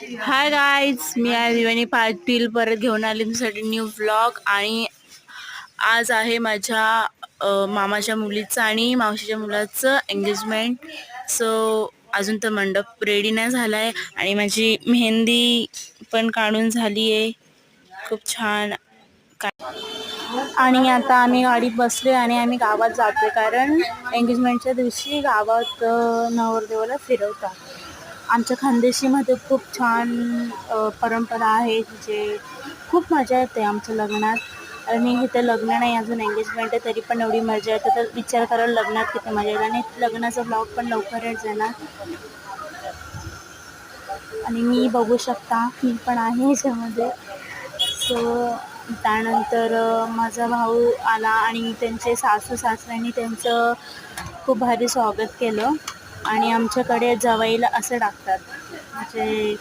Hi guys, मी आहे विवानी पाटील परत घेऊन आले तुमच्यासाठी न्यू व्लॉग. आणि आज आहे माझ्या मामाच्या मुलीचं आणि मावशीच्या मुलाचं एंगेजमेंट. सो अजून तर मंडप रेडी नाही झाला आहे आणि माझी मेहंदी पण काढून झाली आहे. खूप छान. आणि आता आम्ही गाडीत बसले आणि आम्ही गावात जातो, कारण एंगेजमेंटच्या दिवशी गावात नवरदेवाला फिरवतात. आमच्या खानदेशीमध्ये खूप छान परंपरा आहे, जे खूप मजा येते आमच्या लग्नात. आणि इथे लग्न नाही, अजून एंगेजमेंट आहे, तरी पण एवढी मजा येते. तर विचार करा लग्नात किती मजा येते. आणि लग्नाचा ब्लॉग पण लवकरच येणार. आणि मी बघू शकता, मी पण आहे ह्याच्यामध्ये. सो त्यानंतर माझा भाऊ आला आणि त्यांचे सासू सासऱ्यांनी त्यांचं खूप भारी स्वागत केलं. आणि आमच्याकडे जवाईला असं टाकतात, म्हणजे